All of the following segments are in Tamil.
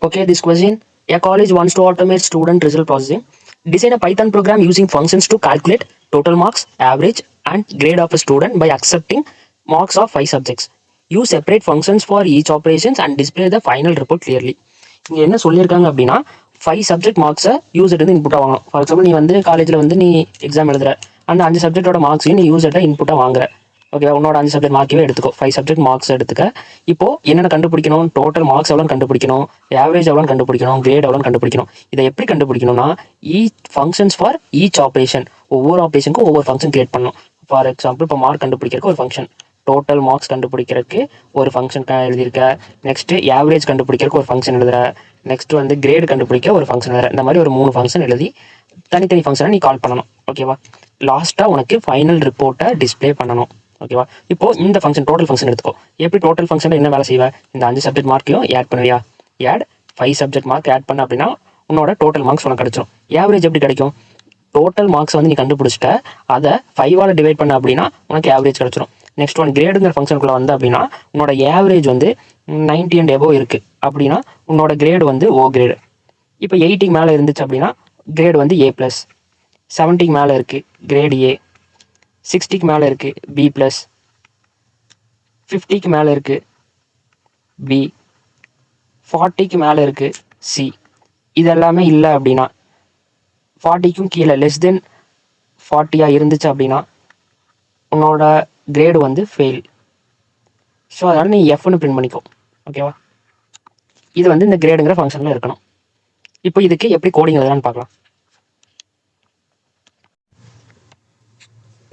Okay, this question. A college wants to automate student result processing. Design a Python program using functions to calculate total marks, average, and grade of a student by accepting marks of 5 subjects. Use separate functions for each operations and display the final report clearly. இங்க என்ன சொல்லியிருக்காங்க அப்படின்னா 5 சப்ஜெக்ட் மார்க்ஸை யூசர்ட்டு வந்து இன்புட்டாக வாங்கணும். ஃபார் எக்ஸாம்பிள் நீ வந்து காலேஜில் வந்து நீ எக்ஸாம் எழுதுற அந்த 5 சப்ஜெக்டோட மார்க்ஸையும் நீ யூசர்ட்ட இன்புட்டாக வாங்குற. ஓகேவா, உன்னோட 5 சப்ஜெக்ட் மார்க்கவே எடுத்துக்கோ. 5 சப்ஜெக்ட் மார்க்ஸ் எடுத்துக்க. இப்போ என்னென்ன கண்டுபிடிக்கணும்? டோட்டல் மார்க்ஸ் எவ்வளோ கண்டுபிடிக்கணும், ஆவரேஜ் எவ்வளோ கண்டுபிடிக்கணும், கிரேட் எவ்வளோ கண்டுபிடிக்கணும். இதை எப்படி கண்டுபிடிக்கணும்னா ஃபங்க்ஷன்ஸ் ஃபார் ஈச் ஆப்ரேஷன், ஒவ்வொரு ஆப்ரேஷனுக்கும் ஒவ்வொரு ஃபங்க்ஷன் கிரியேட் பண்ணணும். ஃபார் எக்ஸாம்பிள் இப்போ மார்க் கண்டுபிடிக்கிறதுக்கு ஒரு ஃபங்க்ஷன், டோட்டல் மார்க்ஸ் கண்டுபிடிக்கிறதுக்கு ஒரு ஃபங்க்ஷன் எழுதியிருக்க, நெக்ஸ்ட் ஆவரேஜ் கண்டுபிடிக்கிறதுக்கு ஒரு ஃபங்க்ஷன் எழுதுற, நெக்ஸ்ட் வந்து கிரேட் கண்டுபிடிக்க ஒரு ஃபங்க்ஷன் எழுதுற. இந்த மாதிரி ஒரு 3 ஃபங்க்ஷன் எழுதி தனித்தனி ஃபங்க்ஷனை நீ கால் பண்ணணும். ஓகேவா, லாஸ்ட்டாக உனக்கு ஃபைனல் ரிப்போர்ட்டை டிஸ்பிளே பண்ணணும். ஓகேவா, இப்போ இந்த ஃபங்க்ஷன் டோட்டல் ஃபங்க்ஷன் எடுத்துக்கோ. எப்படி டோட்டல் ஃபங்க்ஷன் என்ன வேலை செய்வ? இந்த 5 சப்ஜெக்ட் மார்க்கையும் ஆட் பண்ணுவியா? ஆட் 5 சப்ஜெக்ட் மார்க் ஆட் பண்ண அப்படின்னா உன்னோட டோட்டல் மார்க்ஸ் உனக்கு கிடைச்சிடும். ஆவரேஜ் எப்படி கிடைக்கும்? டோட்டல் மார்க்ஸ் வந்து நீ கண்டுபிடிச்சிட்ட, அதை 5ஆல் டிவைட் பண்ண அப்படின்னா உனக்கு ஆவரேஜ் கிடைச்சிடும். நெக்ஸ்ட் ஒன் கிரேடுங்கிற ஃபங்க்ஷனுக்குள்ள வந்து அப்படின்னா உன்னோட ஆவரேஜ் வந்து 90 and above இருக்கு அப்படின்னா உன்னோட கிரேடு வந்து ஓ கிரேடு. இப்போ 80க்கு மேலே இருந்துச்சு அப்படின்னா கிரேடு வந்து A+, 70க்கு மேலே இருக்கு கிரேடு A, 60க்கு மேலே இருக்கு B+, 50க்கு மேலே இருக்கு B, 40க்கு மேலே இருக்கு C. இதெல்லாமே இல்லை அப்படின்னா 40க்கும் கீழே லெஸ் தென் 40 இருந்துச்சு அப்படின்னா உன்னோட கிரேடு வந்து ஃபெயில். ஸோ அதனால் நீ எஃப்னு பிரிண்ட் பண்ணிக்கோ. ஓகேவா, இது வந்து இந்த கிரேடுங்கிற ஃபங்க்ஷனில் இருக்கணும். இப்போ இதுக்கு எப்படி கோடிங் எழுதலான்னு பார்க்கலாம்.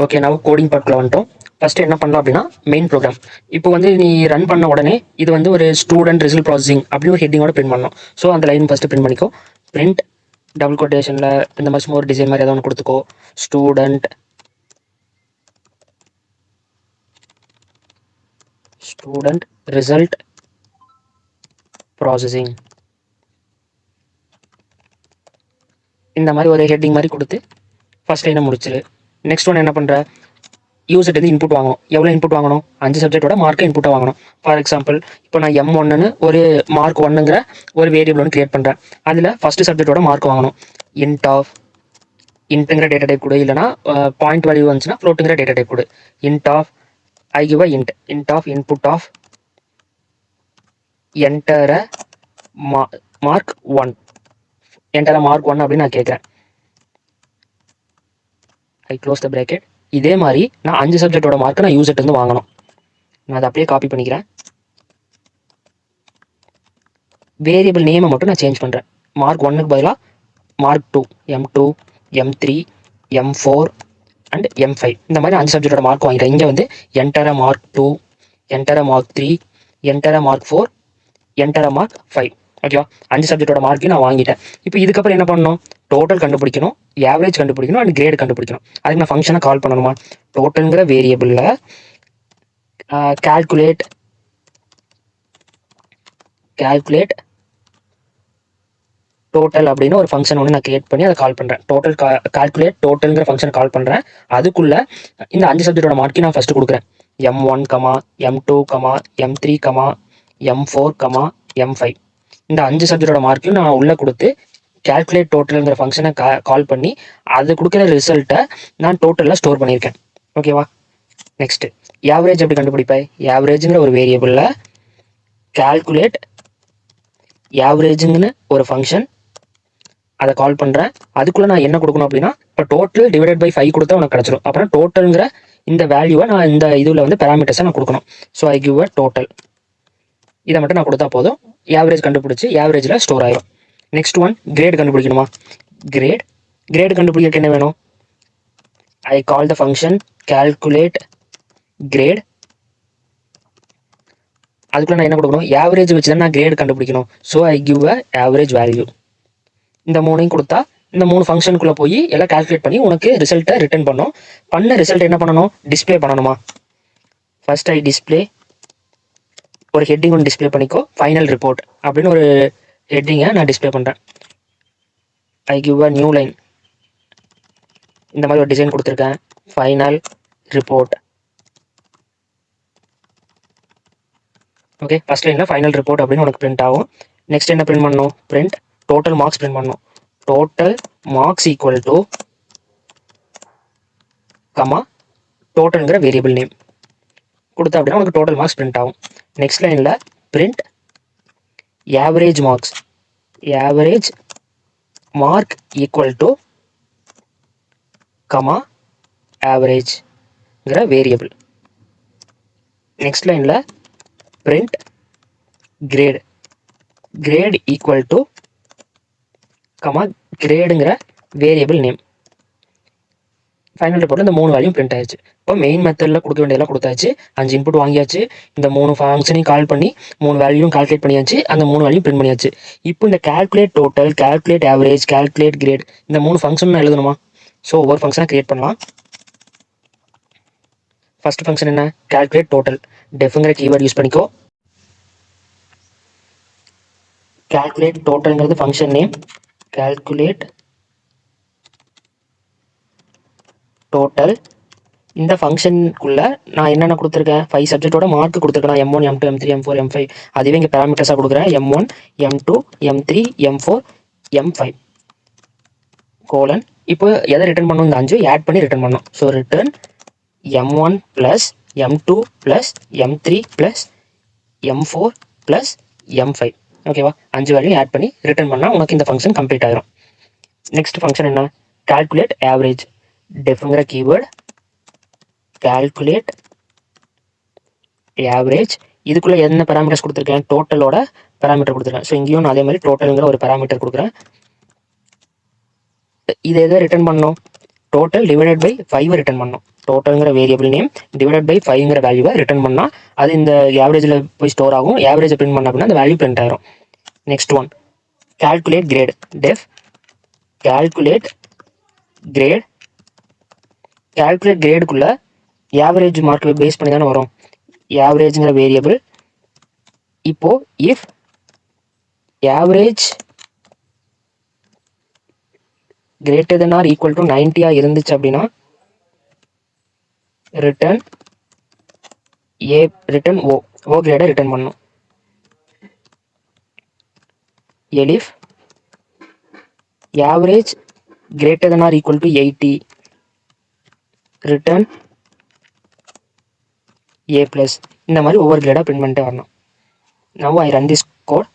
ஓகே, நான் கோடிங் பார்ட்டில் வந்துட்டோம். ஃபஸ்ட்டு என்ன பண்ணலாம் அப்படின்னா மெயின் ப்ரோக்ராம். இப்போ வந்து நீ ரன் பண்ண உடனே இது வந்து ஒரு ஸ்டூடெண்ட் ரிசல்ட் ப்ராசஸிங் அப்படின்னு ஒரு ஹெட்டிங்கோட பிரிண்ட் பண்ணணும். ஸோ அந்த லைன் ஃபஸ்ட்டு பிரிண்ட் பண்ணிக்கோ. பிரிண்ட் டபுள் கோட்டேஷனில் இந்த மாதிரி சும்மா ஒரு டிசைன் மாதிரி ஏதாவது ஒன்று கொடுத்துக்கோ. ஸ்டூடெண்ட் ரிசல்ட் ப்ராசஸிங் இந்த மாதிரி ஒரு ஹெட்டிங் மாதிரி கொடுத்து ஃபர்ஸ்ட் லைனை முடிச்சிரு. நெக்ஸ்ட் ஒன் என்ன பண்ணுற? யூசர்ட் வந்து இன்புட் வாங்கணும். எவ்வளோ இன்புட் வாங்கணும்? 5 சப்ஜெக்டோட மார்க்கை இன்புட்டாக வாங்கணும். ஃபார் எக்ஸாம்பிள் இப்போ நான் M1ன்னு ஒரு மார்க் 1ங்கிற ஒரு வேரியபிள் ஒன்று கிரியேட் பண்ணுறேன். அதில் ஃபஸ்ட்டு சப்ஜெக்டோட மார்க் வாங்கணும். இன்ட்டுங்கிற டேட்டா டைப் கொடு, இல்லைனா பாயிண்ட் வேல்யூ வந்துச்சுன்னா ஃப்ளோட்டுங்கிற டேட்டா டைப் கொடு. I give a int of input of enter a mark 1 அப்படின்னு நான் கேட்குறேன். I close the bracket. இதே மாதிரி நான் 5 சப்ஜெக்டோட மார்க்கை நான் யூசர்ட் வந்து வாங்கணும். நான் அதை அப்படியே காப்பி பண்ணிக்கிறேன். வேரியபிள் நேமை மட்டும் நான் சேஞ்ச் பண்ணுறேன். மார்க் 1க்கு பதிலாக mark 2, M2, M3, M4 and M5 இந்த மாதிரி 5 சப்ஜெக்டோட மார்க் வாங்கிட்டேன். இங்கே வந்து enter a mark 2, enter a mark 3, enter a mark 4, enter a mark 5. ஓகேவா, 5 சப்ஜெக்டோட மார்க்கையும் நான் வாங்கிட்டேன். இப்போ இதுக்கப்புறம் என்ன பண்ணணும்? டோட்டல் கண்டுபிடிக்கணும், ஆவரேஜ் கண்டுபிடிக்கணும் அண்ட் கிரேட் கண்டுபிடிக்கணும். அதுக்கு நான் ஃபங்க்ஷனை கால் பண்ணணுமா? டோட்டல்ங்கிற வேரியபிளில் calculate டோட்டல் அப்படின்னு ஒரு ஃபங்க்ஷன் ஒன்று நான் கிரியேட் பண்ணி அதை கால் பண்ணுறேன். கால்குலேட் டோட்டல்ங்கிற ஃபங்க்ஷன் கால் பண்ணுறேன். அதுக்குள்ளே இந்த 5 சப்ஜெக்டோட மார்க்கையும் நான் ஃபஸ்ட்டு கொடுக்குறேன். M1, M2, M3, M4, M5 இந்த 5 சப்ஜெக்டோட மார்க்கையும் நான் உள்ளே கொடுத்து கால்குலேட் டோட்டல்ங்கிற ஃபங்க்ஷனை கால் பண்ணி அது கொடுக்குற ரிசல்ட்டை நான் டோட்டலில் ஸ்டோர் பண்ணியிருக்கேன். ஓகேவா, நெக்ஸ்ட்டு ஆவரேஜ் எப்படி கண்டுபிடிப்பேன்? ஆவரேஜுங்கிற ஒரு வேரியபிளில் கால்குலேட் ஆவரேஜுங்கன்னு ஒரு ஃபங்க்ஷன் அதை கால் பண்ணுறேன். அதுக்குள்ளே நான் என்ன கொடுக்கணும் அப்படின்னா இப்போ டோட்டல் டிவைடட் பை 5 கொடுத்தா உனக்கு கிடச்சிடும். அப்புறம் டோட்டலுங்கிற இந்த வேல்யூவை நான் இந்த இதில் வந்து பேராமீட்டர்ஸை நான் கொடுக்கணும். So I give a total. இதை மட்டும் நான் கொடுத்தா போதும், ஆவரேஜ் கண்டுபிடிச்சி ஆவரேஜில் ஸ்டோர் ஆகிடும். நெக்ஸ்ட் ஒன் கிரேட் கண்டுபிடிக்கணுமா? கிரேட் கண்டுபிடிக்க என்ன வேணும்? I call the function calculate grade. அதுக்குள்ள நான் என்ன கொடுக்கணும்? ஆவரேஜ் வச்சு தான் நான் கிரேட் கண்டுபிடிக்கணும். So I give a average value. இந்த 3ஐயும் கொடுத்தா இந்த 3 ஃபங்க்ஷனுக்குள்ளே போய் எல்லாம் கால்குலேட் பண்ணி உனக்கு ரிசல்ட்டை ரிட்டர்ன் பண்ணணும். பண்ண ரிசல்ட் என்ன பண்ணணும்? டிஸ்பிளே பண்ணணுமா? ஃபர்ஸ்ட் டிஸ்பிளே ஒரு ஹெட்டிங் ஒன்று டிஸ்பிளே பண்ணிக்கோ. ஃபைனல் ரிப்போர்ட் அப்படின்னு ஒரு ஹெட்டிங்கை நான் டிஸ்பிளே பண்ணுறேன். I give a new line. இந்த மாதிரி ஒரு டிசைன் கொடுத்துருக்கேன். Final report. ஓகே, ஃபர்ஸ்ட் லைனில் ஃபைனல் ரிப்போர்ட் அப்படின்னு உனக்கு பிரிண்ட் ஆகும். நெக்ஸ்ட் என்ன பிரிண்ட் பண்ணணும், பிரிண்ட் டோட்டல் மார்க்ஸ் பிரிண்ட் பண்ணணும். Total marks equal to comma டோட்டல்ங்கிற வேரியபிள் நேம் கொடுத்தா அப்படின்னா உங்களுக்கு டோட்டல் மார்க்ஸ் பிரிண்ட் ஆகும். நெக்ஸ்ட் லைனில் print average marks, average mark equal to comma ஆவரேஜ்ங்கிற வேரியபிள். நெக்ஸ்ட் லைனில் print grade, grade equal to comma கிரேடுங்கிற வேரியபிள் நேம். ஃபைனல் ரிப்போர்ட்டில் இந்த 3 வேல்யூ பிரிண்ட் ஆயிடுச்சு. இப்போ மெயின் மெத்தடில் கொடுக்க வேண்டியதெல்லாம் கொடுத்தாச்சு. 5 இன்புட் வாங்கியாச்சு. இந்த 3 ஃபங்க்ஷனையும் கால் பண்ணி 3 வேல்யூவும் கால்குலேட் பண்ணியாச்சு. அந்த 3 வேல்யூ பிரிண்ட் பண்ணியாச்சு. இப்போ இந்த calculate total, calculate average, calculate grade இந்த 3 ஃபங்க்ஷன் எழுதணுமா? ஸோ ஒவ்வொரு ஃபங்க்ஷனாக கிரியேட் பண்ணலாம். ஃபர்ஸ்ட் ஃபங்க்ஷன் என்ன, கால்குலேட் டோட்டல். டெஃப்ங்கிற கீவேர்ட் யூஸ் பண்ணிக்கோ. கால்குலேட் டோட்டல்ங்கிறது ஃபங்க்ஷன் நேம். Calculate total. இந்த ஃபங்க்ஷனுக்குள்ள நான் என்னென்ன கொடுத்துருக்கேன், 5 சப்ஜெக்டோட மார்க் கொடுத்துருக்கேன். M1, M2, M3, M4, M5. அதுவே இங்கே பேராமீட்டர்ஸாக கொடுக்குறேன். M1, M2, M3, M4, M5 colon. இப்போ எதை ரிட்டர்ன் பண்ணணும், இந்த 5 ஆட் பண்ணி ரிட்டர்ன் பண்ணணும். So return M1 plus M2 plus M3 plus M4 plus M5. ஓகேவா? 5 வேல்யூ ஆட் பண்ணி ரிட்டர்ன் பண்ணால் உனக்கு இந்த ஃபங்க்ஷன் கம்ப்ளீட் ஆகிரும். நெக்ஸ்ட் ஃபங்க்ஷன் என்ன, கால்குலேட் ஆவரேஜ். டெஃப்ங்கிற கீவேர்ட் கால்குலேட் ஆவரேஜ். இதுக்குள்ள என்ன பேராமீட்டர்ஸ் கொடுத்துருக்கேன், டோட்டலோட பேராமீட்டர் கொடுத்துருக்கேன். ஸோ இங்கேயும் நான் அதே மாதிரி டோட்டலுங்கிற ஒரு பேராமீட்டர் கொடுக்குறேன். இதை எதை ரிட்டர்ன் பண்ணணும், டோட்டல் டிவைடட் பை 5 ரிட்டர்ன் பண்ணணும். டோட்டல்ங்கிற வேரியபிள் நேம் டிவைடட் பை 5ங்கிற வேல்யூவை ரிட்டர்ன் பண்ணால் அது இந்த ஆவரேஜில் போய் ஸ்டோர் ஆகும். ஆவரேஜை பிரிண்ட் பண்ண அப்படின்னா அந்த வேல்யூ பிரிண்ட் ஆயிரும். Next one calculate grade. Def calculate grade. Calculate கிரேடுக்குள்ள ஆவரேஜ் மார்க் பேஸ் பண்ணி தானே வரும், ஆவரேஜ்ங்கிற வேரியபிள். இப்போ if average greater than or equal to 90 இருந்துச்சு அப்படின்னா ரிட்டர்ன் ஓ கிரேடை ரிட்டர்ன் பண்ணணும். Elif average greater than or equal to 80 return A+. இந்த மாதிரி ஒவ்வொரு கிரேடாக பிரிண்ட் பண்ணிட்டு வரணும். Now I run this code.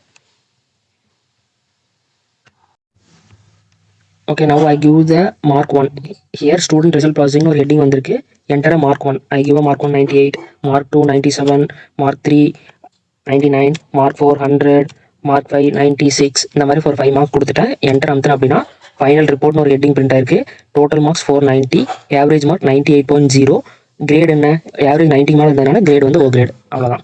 Okay, now I give the mark 1. Here student result processing ஒரு heading வந்திருக்கு. Enter a mark 1. I give a mark 1 98, mark 2 97, mark 3 99, mark 4 100, mark 5 96. இந்த மாதிரி ஒரு 5 மார்க் கொடுத்துட்டேன். என்டர் அமுத்தினேன் அப்படின்னா ஃபைனல் ரிப்போர்ட்னு ஒரு ஹெட்டிங் பிரிண்ட் ஆயிருக்கு. Total marks 490, average mark 98.0. Grade என்ன, ஆவரேஜ் 90 மேலே இருந்ததுனால கிரேட் வந்து ஓ கிரேட். அவ்வளோதான்.